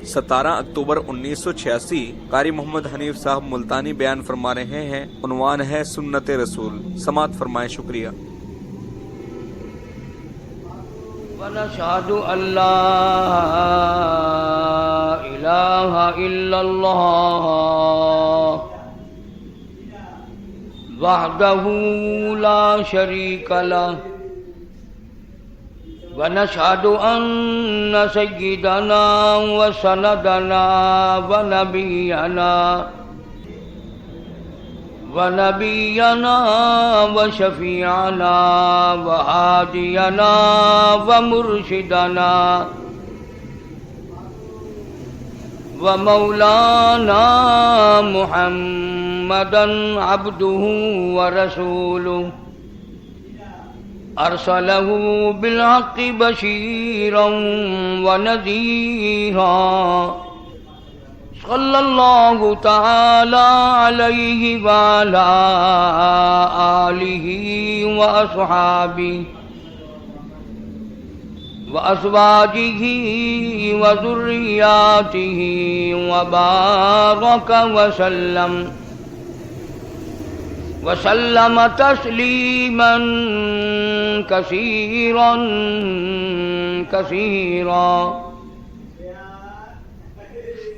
17 اکتوبر 1986 قاری محمد حنیف صاحب ملتانی بیان فرما رہے ہیں، عنوان ہے سنت رسول۔ سماعت فرمائیں، شکریہ۔ وَنَشْهَدُ أَن لَّا إِلَٰهَ إِلَّا اللَّهُ وَحْدَهُ لَا شَرِيكَ لَهُ ونشهد أن سيدنا وسندنا ونبينا وشفيعنا وهادينا ومرشدنا ومولانا محمدا عبده ورسوله أرسله بالحق بشيرا ونذيرا صلى الله تعالى عليه وعلى آله وأصحابه وأزواجه وذرياته وبارك وسلم تسليما كثيرا كثيرا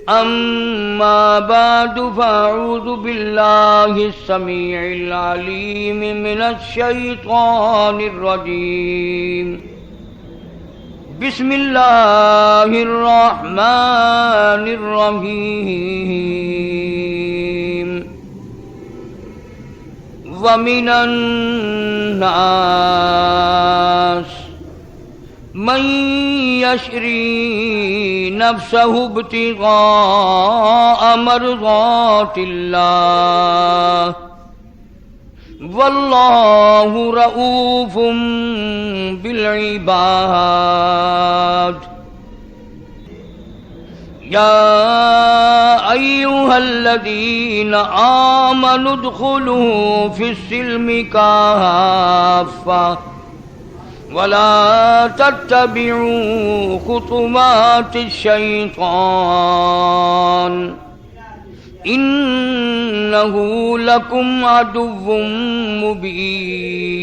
أما بعد فأعوذ بالله السميع العليم من الشيطان الرجيم بسم الله الرحمن الرحيم وَمِنَ النَّاسِ مَن يَشْرِي نَفْسَهُ ابْتِغَاءَ مَرْضَاتِ اللَّهِ وَاللَّهُ رَءُوفٌ بِالْعِبَادِ يا أيها الذين آمنوا ادخلوا في السلم كافة ولا تتبعوا خطوات الشيطان إنه لكم عدو مبين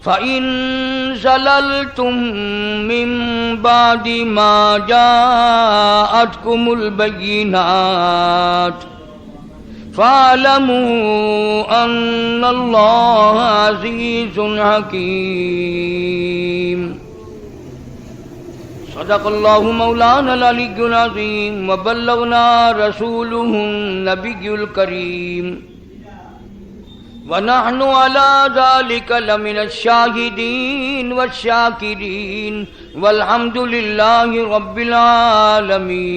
فَإِن زَلَلْتُم مِّن بَعْدِ مَا جَاءَتْكُمُ الْبَيِّنَاتُ فَاعْلَمُوا أَنَّ اللَّهَ عَزِيزٌ حَكِيمٌ صدق الله مولانا العلي العظيم وبلغنا رسوله النبي الكريم ونحن على ذلك لمن الشاهدين والشاكرين والحمد لله رب العالمين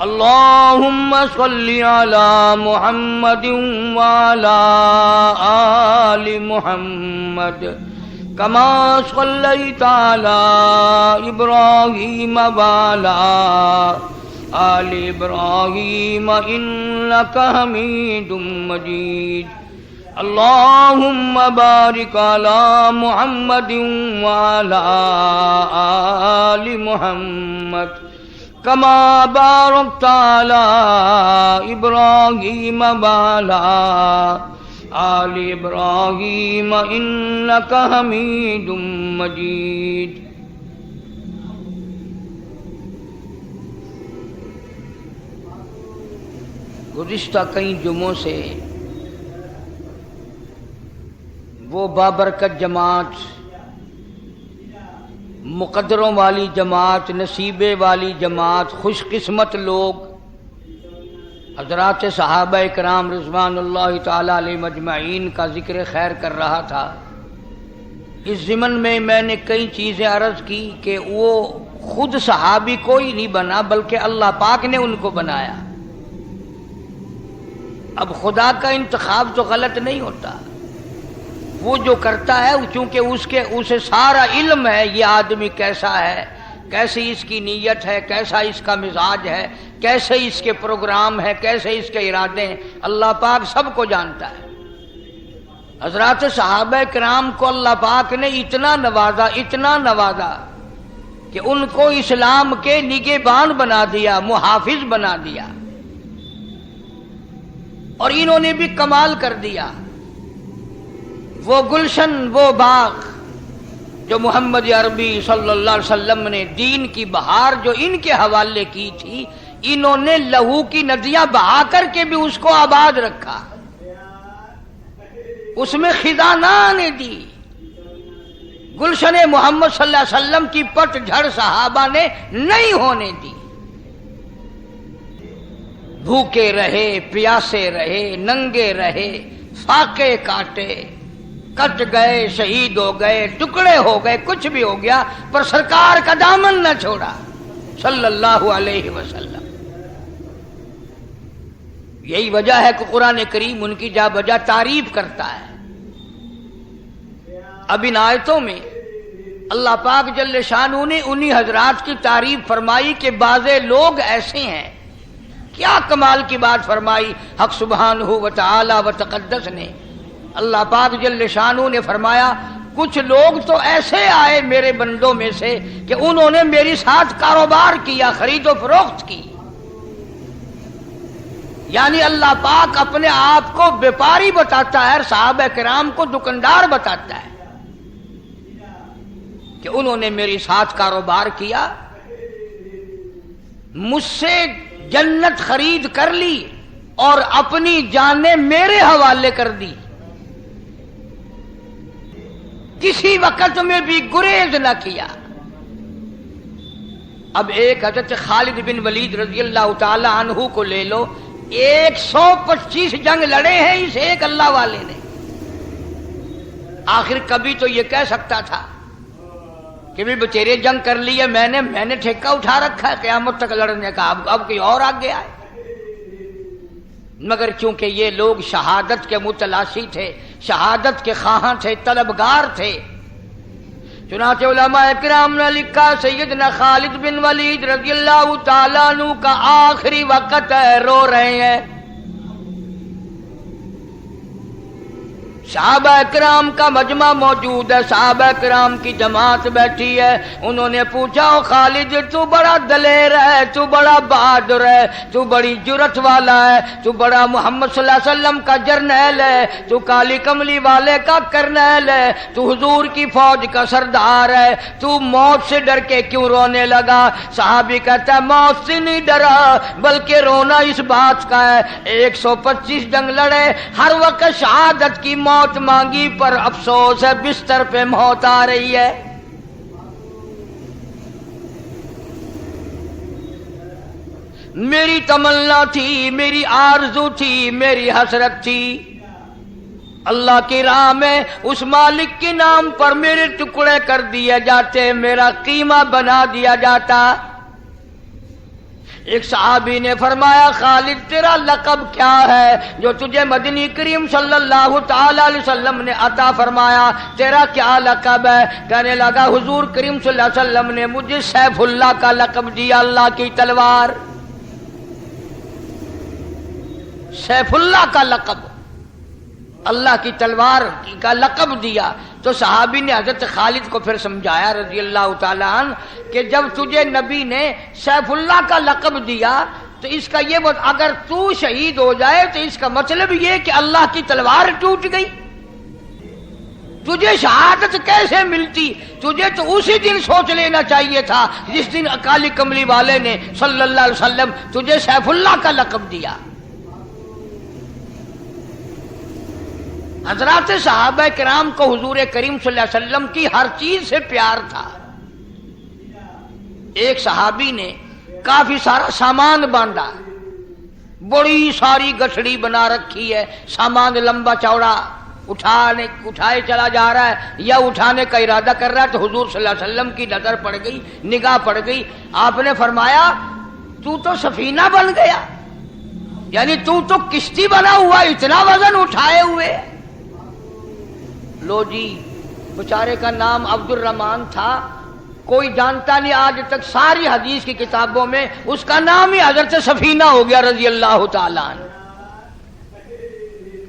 اللهم صل على محمد وعلى آل محمد كما صليت على إبراهيم وعلى آل إبراهيم إنك حميد مجيد اللهم بارك على محمد وعلى آل محمد كما باركت على إبراهيم وعلى آل إبراهيم إنك حميد مجيد گزشتہ کئی جمعوں سے وہ بابرکت جماعت، مقدروں والی جماعت، نصیبے والی جماعت، خوش قسمت لوگ حضرات صحابہ کرام رضوان اللہ تعالی علیہ مجمعین کا ذکر خیر کر رہا تھا۔ اس ضمن میں میں نے کئی چیزیں عرض کی کہ وہ خود صحابی کوئی نہیں بنا بلکہ اللہ پاک نے ان کو بنایا۔ اب خدا کا انتخاب تو غلط نہیں ہوتا، وہ جو کرتا ہے چونکہ اسے سارا علم ہے یہ آدمی کیسا ہے، کیسی اس کی نیت ہے، کیسا اس کا مزاج ہے، کیسے اس کے پروگرام ہے، کیسے اس کے ارادے ہیں، اللہ پاک سب کو جانتا ہے۔ حضرات صحابہ کرام کو اللہ پاک نے اتنا نوازا کہ ان کو اسلام کے نگہبان بنا دیا، محافظ بنا دیا، اور انہوں نے بھی کمال کر دیا۔ وہ گلشن، وہ باغ جو محمد عربی صلی اللہ علیہ وسلم نے دین کی بہار جو ان کے حوالے کی تھی، انہوں نے لہو کی ندیاں بہا کر کے بھی اس کو آباد رکھا، اس میں خزاں نہ آنے دی۔ گلشن محمد صلی اللہ علیہ وسلم کی پٹ جھڑ صحابہ نے نہیں ہونے دی۔ بھوکے رہے، پیاسے رہے، ننگے رہے، فاقے کاٹے، کٹ گئے، شہید ہو گئے، ٹکڑے ہو گئے، کچھ بھی ہو گیا، پر سرکار کا دامن نہ چھوڑا صلی اللہ علیہ وسلم۔ یہی وجہ ہے کہ قرآن کریم ان کی جا بجا تعریف کرتا ہے۔ اب ان آیتوں میں اللہ پاک جل شانہ نے انہی حضرات کی تعریف فرمائی کہ بعض لوگ ایسے ہیں۔ کیا کمال کی بات فرمائی حق سبحانہ و تعالی و تقدس نے۔ اللہ پاک جل شانہ نے فرمایا کچھ لوگ تو ایسے آئے میرے بندوں میں سے کہ انہوں نے میری ساتھ کاروبار کیا، خرید و فروخت کی۔ یعنی اللہ پاک اپنے آپ کو بیپاری بتاتا ہے، صحابہ کرام کو دکاندار بتاتا ہے کہ انہوں نے میری ساتھ کاروبار کیا، مجھ سے جنت خرید کر لی اور اپنی جانیں میرے حوالے کر دی، کسی وقت میں بھی گریز نہ کیا۔ اب ایک حضرت خالد بن ولید رضی اللہ تعالی عنہ کو لے لو، 125 جنگ لڑے ہیں اس ایک اللہ والے نے۔ آخر کبھی تو یہ کہہ سکتا تھا کہ بھی بچیرے جنگ کر لی ہے، میں نے ٹھیکہ اٹھا رکھا ہے قیامت تک لڑنے کا، اب کوئی اور آگے آئے۔ مگر چونکہ یہ لوگ شہادت کے متلاشی تھے، شہادت کے خواہاں تھے، طلبگار تھے، چنانچہ علماء کرام نے لکھا سیدنا خالد بن ولید رضی اللہ تعالیٰ عنہ کا آخری وقت ہے، رو رہے ہیں۔ صحابہ کرام کا مجمع موجود ہے، صحابہ کرام کی جماعت بیٹھی ہے۔ انہوں نے پوچھا خالد تو بڑا دلیر ہے، تو بڑا بہادر ہے، تو بڑی جرت والا ہے، تو بڑا محمد صلی اللہ علیہ وسلم کا جرنیل ہے، تو کالی کملی والے کا کرنیل ہے، تو حضور کی فوج کا سردار ہے، تو موت سے ڈر کے کیوں رونے لگا؟ صحابی کہتا ہے موت سے نہیں ڈرا بلکہ رونا اس بات کا ہے 125 جنگ لڑے، ہر وقت شہادت کی موت مانگی پر افسوس ہے بستر پہ موت آ رہی ہے۔ میری تمنا تھی، میری آرزو تھی، میری حسرت تھی، اللہ کی راہ میں اس مالک کے نام پر میرے ٹکڑے کر دیے جاتے، میرا قیمہ بنا دیا جاتا۔ ایک صحابی نے فرمایا خالد تیرا لقب کیا ہے جو تجھے مدنی کریم صلی اللہ تعالی علیہ وسلم نے عطا فرمایا؟ تیرا کیا لقب ہے؟ کہنے لگا حضور کریم صلی اللہ علیہ وسلم نے مجھے سیف اللہ کا لقب دیا، اللہ کی تلوار، سیف اللہ کا لقب، اللہ کی تلوار کا لقب دیا۔ تو صحابی نے حضرت خالد کو پھر سمجھایا رضی اللہ تعالیٰ عنہ کہ جب تجھے نبی نے سیف اللہ کا لقب دیا تو اس کا یہ بات اگر تو شہید ہو جائے تو اس کا مطلب یہ کہ اللہ کی تلوار ٹوٹ گئی، تجھے شہادت کیسے ملتی؟ تجھے تو اسی دن سوچ لینا چاہیے تھا جس دن اکالی کملی والے نے صلی اللہ علیہ وسلم تجھے سیف اللہ کا لقب دیا۔ حضرات صحابہ کرام کو حضور کریم صلی اللہ علیہ وسلم کی ہر چیز سے پیار تھا۔ ایک صحابی نے کافی سارا سامان باندھا، بڑی ساری گٹھڑی بنا رکھی ہے، سامان لمبا چوڑا اٹھائے چلا جا رہا ہے یا اٹھانے کا ارادہ کر رہا ہے تو حضور صلی اللہ علیہ وسلم کی نظر پڑ گئی، نگاہ پڑ گئی۔ آپ نے فرمایا تو سفینہ بن گیا، یعنی تو کشتی بنا ہوا، اتنا وزن اٹھائے ہوئے۔ لو جی، بیچارے کا نام عبد الرحمن تھا، کوئی جانتا نہیں، آج تک ساری حدیث کی کتابوں میں اس کا نام ہی حضرت سفینہ ہو گیا رضی اللہ تعالیٰ عنہ۔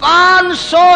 500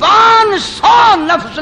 500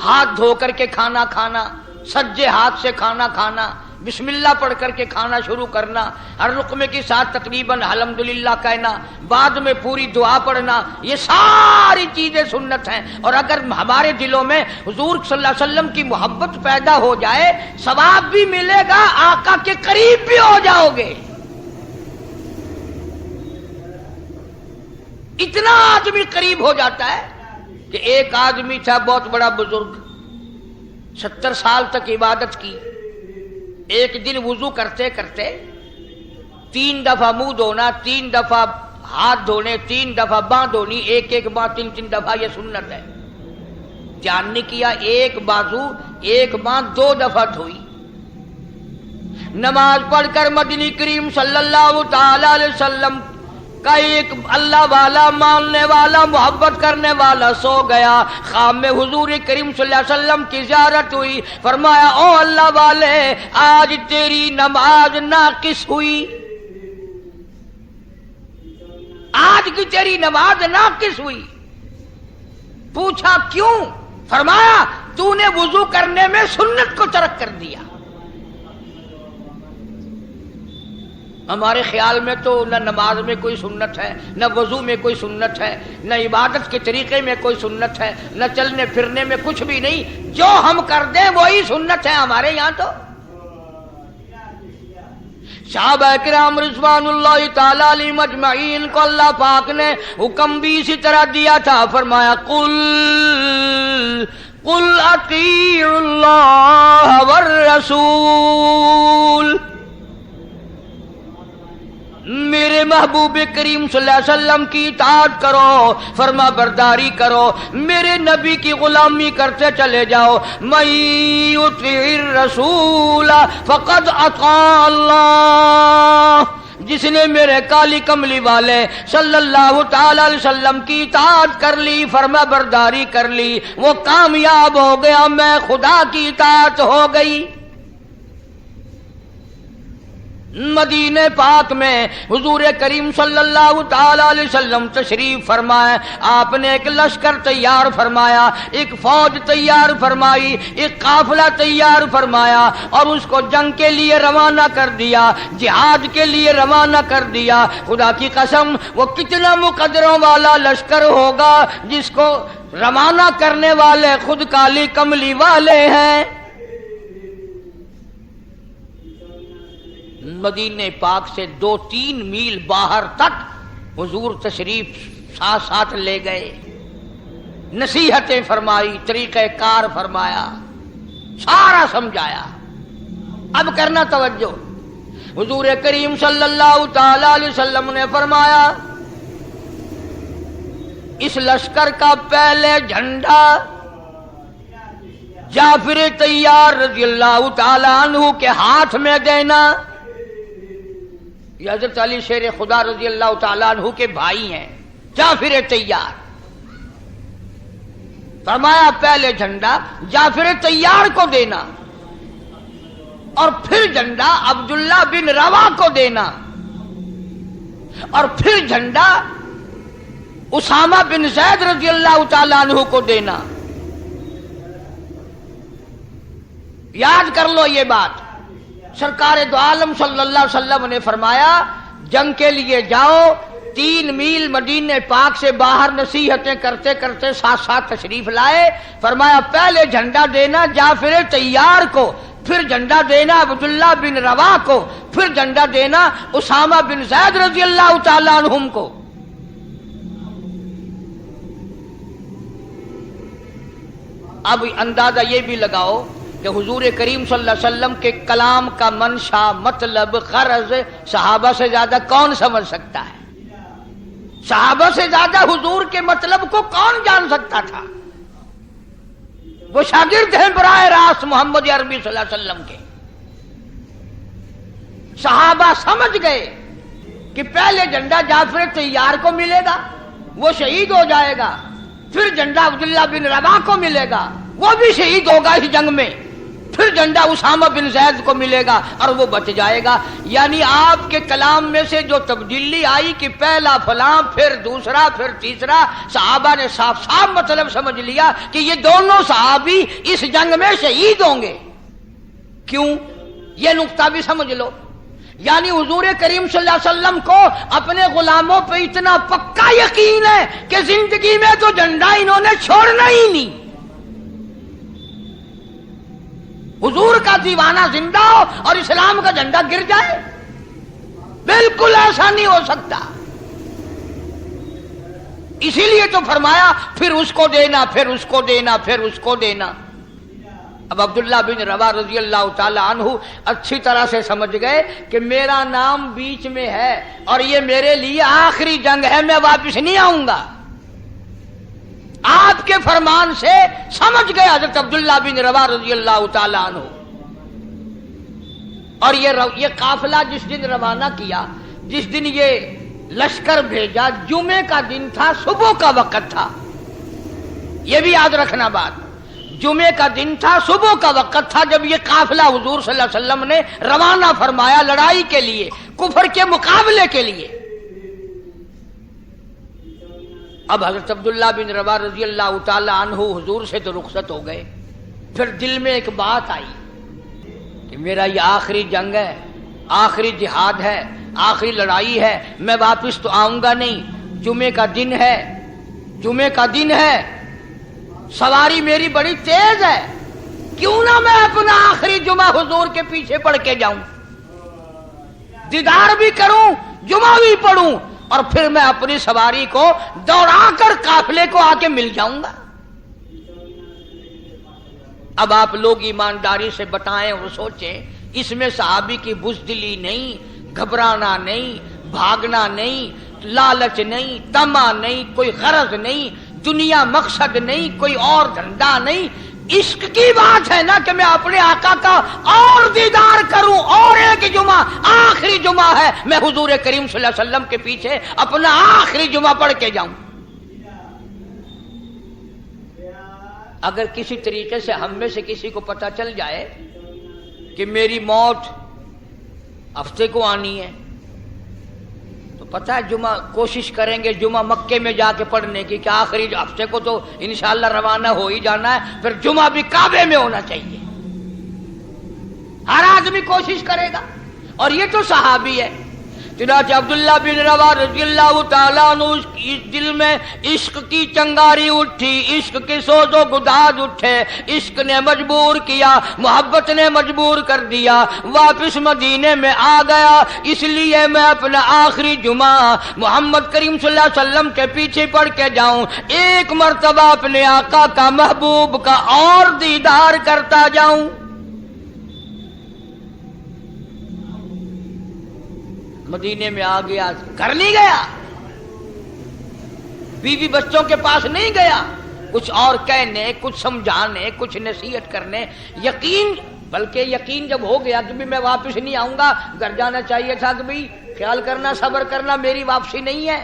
ہاتھ دھو کر کے کھانا کھانا، سجے ہاتھ سے کھانا کھانا، بسم اللہ پڑھ کر کے کھانا شروع کرنا، ہر لقمے کے ساتھ تقریباً الحمدللہ کہنا، بعد میں پوری دعا پڑھنا، یہ ساری چیزیں سنت ہیں۔ اور اگر ہمارے دلوں میں حضور صلی اللہ علیہ وسلم کی محبت پیدا ہو جائے، ثواب بھی ملے گا، آقا کے قریب بھی ہو جاؤ گے۔ اتنا آدمی قریب ہو جاتا ہے کہ ایک آدمی تھا بہت بڑا بزرگ، 70 سال تک عبادت کی، ایک دن وضو کرتے کرتے 3 دفعہ منہ دھونا، 3 دفعہ ہاتھ دھونے، 3 دفعہ باں دھونی، ایک باں 3 دفعہ، یہ سنت ہے۔ جان نے کیا، ایک بازو ایک باں 2 دفعہ دھوئی۔ نماز پڑھ کر مدنی کریم صلی اللہ تعالی علیہ وسلم کا ایک اللہ والا، ماننے والا، محبت کرنے والا سو گیا۔ خواب میں حضور کریم صلی اللہ علیہ وسلم کی زیارت ہوئی، فرمایا او اللہ والے، آج تیری نماز ناقص ہوئی، آج کی تیری نماز ناقص ہوئی۔ پوچھا کیوں؟ فرمایا تو نے وضو کرنے میں سنت کو ترک کر دیا۔ ہمارے خیال میں تو نہ نماز میں کوئی سنت ہے، نہ وضو میں کوئی سنت ہے، نہ عبادت کے طریقے میں کوئی سنت ہے، نہ چلنے پھرنے میں کچھ بھی نہیں، جو ہم کر دیں وہی سنت ہے ہمارے یہاں تو۔ صحابہ کرام رضوان اللہ تعالی علیہم اجمعین کو اللہ پاک نے حکم بھی اسی طرح دیا تھا، فرمایا قل اطیعوا اللہ والرسول، میرے محبوب کریم صلی اللہ علیہ وسلم کی اطاعت کرو، فرما برداری کرو، میرے نبی کی غلامی کرتے چلے جاؤ۔ من یطیع الرسول فقد اطاع اللہ، جس نے میرے کالی کملی والے صلی اللہ تعالی علیہ وسلم کی اطاعت کر لی، فرما برداری کر لی، وہ کامیاب ہو گیا، میں خدا کی اطاعت ہو گئی۔ مدینہ پاک میں حضور کریم صلی اللہ تعالی علیہ وسلم تشریف فرمائے، آپ نے ایک لشکر تیار فرمایا، ایک فوج تیار فرمائی، ایک قافلہ تیار فرمایا اور اس کو جنگ کے لیے روانہ کر دیا، جہاد کے لیے روانہ کر دیا۔ خدا کی قسم وہ کتنا مقدروں والا لشکر ہوگا جس کو روانہ کرنے والے خود کالی کملی والے ہیں۔ مدینہ پاک سے 2-3 میل باہر تک حضور تشریف ساتھ لے گئے، نصیحتیں فرمائی، طریقہ کار فرمایا، سارا سمجھایا۔ اب کرنا توجہ، حضور کریم صلی اللہ تعالی علیہ وسلم نے فرمایا اس لشکر کا پہلے جھنڈا جعفر طیار رضی اللہ تعالی عنہ کے ہاتھ میں دینا۔ یہ حضرت علی شیر خدا رضی اللہ تعالیٰ عنہ کے بھائی ہیں، جعفر طیار۔ فرمایا پہلے جھنڈا جعفر طیار کو دینا اور پھر جھنڈا عبداللہ بن روا کو دینا اور پھر جھنڈا اسامہ بن زید رضی اللہ تعالیٰ عنہ کو دینا۔ یاد کر لو یہ بات، سرکار دو عالم صلی اللہ علیہ وسلم نے فرمایا جنگ کے لیے جاؤ، 3 میل مدینہ پاک سے باہر نصیحتیں کرتے کرتے ساتھ تشریف لائے۔ فرمایا پہلے جھنڈا دینا جعفر طیار کو، پھر جھنڈا دینا عبداللہ بن روا کو، پھر جھنڈا دینا اسامہ بن زید رضی اللہ تعالیٰ عنہم کو۔ اب اندازہ یہ بھی لگاؤ کہ حضور کریم صلی اللہ علیہ وسلم کے کلام کا منشا، مطلب، غرض صحابہ سے زیادہ کون سمجھ سکتا ہے؟ صحابہ سے زیادہ حضور کے مطلب کو کون جان سکتا تھا؟ وہ شاگرد ہیں براہ راست محمد عربی صلی اللہ علیہ وسلم کے۔ صحابہ سمجھ گئے کہ پہلے جھنڈا جعفر طیار کو ملے گا، وہ شہید ہو جائے گا، پھر جھنڈا عبداللہ بن روا کو ملے گا، وہ بھی شہید ہوگا اس جنگ میں، پھر جھنڈا اسامہ بن زید کو ملے گا اور وہ بچ جائے گا۔ یعنی آپ کے کلام میں سے جو تبدیلی آئی کہ پہلا فلاں، پھر دوسرا، پھر تیسرا، صحابہ نے صاف صاف مطلب سمجھ لیا کہ یہ دونوں صحابی اس جنگ میں شہید ہوں گے۔ کیوں؟ یہ نقطہ بھی سمجھ لو۔ یعنی حضور کریم صلی اللہ علیہ وسلم کو اپنے غلاموں پہ اتنا پکا یقین ہے کہ زندگی میں تو جھنڈا انہوں نے چھوڑنا ہی نہیں۔ حضور کا دیوانہ زندہ ہو اور اسلام کا جھنڈا گر جائے، بالکل ایسا نہیں ہو سکتا۔ اسی لیے تو فرمایا پھر اس کو دینا، پھر اس کو دینا، پھر اس کو دینا۔ اب عبداللہ بن رواحہ رضی اللہ تعالی عنہ اچھی طرح سے سمجھ گئے کہ میرا نام بیچ میں ہے اور یہ میرے لیے آخری جنگ ہے، میں واپس نہیں آؤں گا۔ آپ کے فرمان سے سمجھ گئے حضرت عبداللہ بن رواحہ رضی اللہ تعالی عنہ۔ اور یہ قافلہ جس دن روانہ کیا، جس دن یہ لشکر بھیجا، جمعے کا دن تھا، صبح کا وقت تھا۔ یہ بھی یاد رکھنا بات، جمعے کا دن تھا، صبح کا وقت تھا جب یہ قافلہ حضور صلی اللہ علیہ وسلم نے روانہ فرمایا لڑائی کے لیے، کفر کے مقابلے کے لیے۔ اب حضرت عبداللہ بن رواحہ رضی اللہ تعالی عنہ حضور سے تو رخصت ہو گئے، پھر دل میں ایک بات آئی کہ میرا یہ آخری جنگ ہے، آخری جہاد ہے، آخری لڑائی ہے، میں واپس تو آؤں گا نہیں۔ جمعے کا دن ہے، جمعے کا دن ہے، سواری میری بڑی تیز ہے، کیوں نہ میں اپنا آخری جمعہ حضور کے پیچھے پڑھ کے جاؤں، دیدار بھی کروں، جمعہ بھی پڑھوں، اور پھر میں اپنی سواری کو دوڑا کر قافلے کو آ کے مل جاؤں گا۔ اب آپ لوگ ایمانداری سے بتائیں اور سوچیں، اس میں صحابی کی بزدلی نہیں، گھبرانا نہیں، بھاگنا نہیں، لالچ نہیں، طمع نہیں، کوئی غرض نہیں، دنیا مقصد نہیں، کوئی اور دھندا نہیں، عشق کی بات ہے نا کہ میں اپنے آقا کا اور دیدار کروں، اور ایک جمعہ آخری جمعہ ہے، میں حضور کریم صلی اللہ علیہ وسلم کے پیچھے اپنا آخری جمعہ پڑھ کے جاؤں۔ اگر کسی طریقے سے ہم میں سے کسی کو پتہ چل جائے کہ میری موت ہفتے کو آنی ہے، تو پتہ ہے جمعہ کوشش کریں گے جمعہ مکے میں جا کے پڑھنے کی، کہ آخری ہفتے کو تو انشاءاللہ روانہ ہو ہی جانا ہے، پھر جمعہ بھی کعبے میں ہونا چاہیے۔ ہر آدمی کوشش کرے گا، اور یہ تو صحابی ہے۔ چنانچہ عبداللہ بن رواحہ رضی اللہ تعالیٰ عنہ اس دل میں عشق کی چنگاری اٹھی، عشق کی سوز و گداز اٹھے، عشق نے مجبور کیا، محبت نے مجبور کر دیا، واپس مدینے میں آ گیا۔ اس لیے میں اپنا آخری جمعہ محمد کریم صلی اللہ علیہ وسلم کے پیچھے پڑھ کے جاؤں، ایک مرتبہ اپنے آقا کا، محبوب کا اور دیدار کرتا جاؤں۔ مدینے میں آ گیا، گھر نہیں گیا، بیوی بچوں کے پاس نہیں گیا، کچھ اور کہنے، کچھ سمجھانے، کچھ نصیحت کرنے، یقین، بلکہ یقین جب ہو گیا کہ بھی میں واپس نہیں آؤں گا، گھر جانا چاہیے تھا کہ بھی خیال کرنا، صبر کرنا، میری واپسی نہیں ہے۔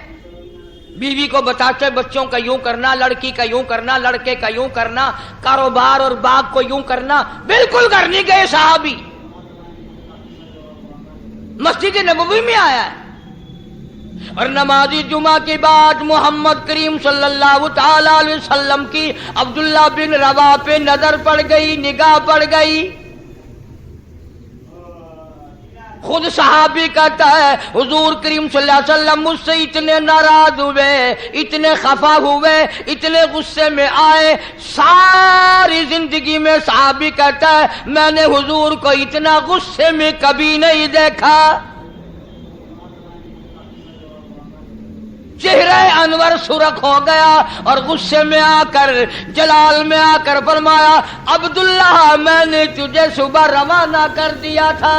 بیوی کو بتاتے بچوں کا یوں کرنا، لڑکی کا یوں کرنا، لڑکے کا یوں کرنا، کاروبار اور باغ کو یوں کرنا، بالکل گھر نہیں گئے صحابی، مسجد نبوی میں آیا ہے۔ اور نماز جمعہ کے بعد محمد کریم صلی اللہ تعالی علیہ وسلم کی عبداللہ بن رواحہ پہ نظر پڑ گئی، نگاہ پڑ گئی۔ خود صحابی کہتا ہے حضور کریم صلی اللہ علیہ وسلم مجھ سے اتنے ناراض ہوئے، اتنے خفا ہوئے، اتنے غصے میں آئے، ساری زندگی میں صحابی کہتا ہے میں نے حضور کو اتنا غصے میں کبھی نہیں دیکھا۔ چہرہ انور سرخ ہو گیا اور غصے میں آ کر، جلال میں آ کر فرمایا عبداللہ میں نے تجھے صبح روانہ کر دیا تھا،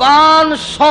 500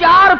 4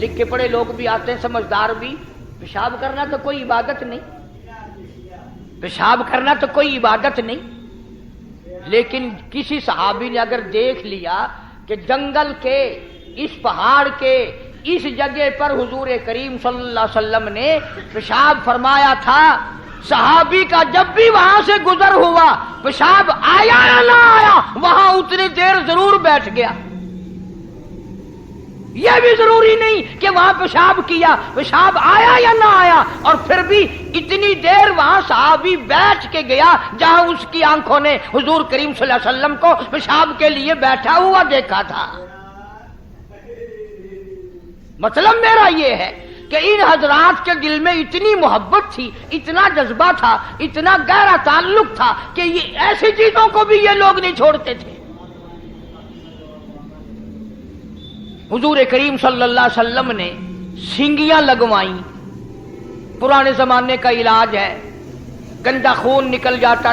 لکھ کے پڑھے لوگ بھی آتے ہیں، سمجھدار بھی، پیشاب کرنا تو کوئی عبادت نہیں، پیشاب کرنا تو کوئی عبادت نہیں، لیکن کسی صحابی نے اگر دیکھ لیا کہ جنگل کے اس پہاڑ کے اس جگہ پر حضور کریم صلی اللہ علیہ وسلم نے پیشاب فرمایا تھا، صحابی کا جب بھی وہاں سے گزر ہوا پیشاب آیا یا نہ آیا وہاں اتنی دیر ضرور بیٹھ گیا، یہ بھی ضروری نہیں کہ وہاں پیشاب کیا، پیشاب آیا یا نہ آیا، اور پھر بھی اتنی دیر وہاں صحابی بیٹھ کے گیا جہاں اس کی آنکھوں نے حضور کریم صلی اللہ علیہ وسلم کو پیشاب کے لیے بیٹھا ہوا دیکھا تھا۔ مطلب میرا یہ ہے کہ ان حضرات کے دل میں اتنی محبت تھی، اتنا جذبہ تھا، اتنا گہرا تعلق تھا کہ یہ ایسی چیزوں کو بھی یہ لوگ نہیں چھوڑتے تھے۔ حضور کریم صلی اللہ علیہ وسلم نے سینگیاں لگوائیں، پرانے زمانے کا علاج ہے، گندا خون نکل جاتا تھا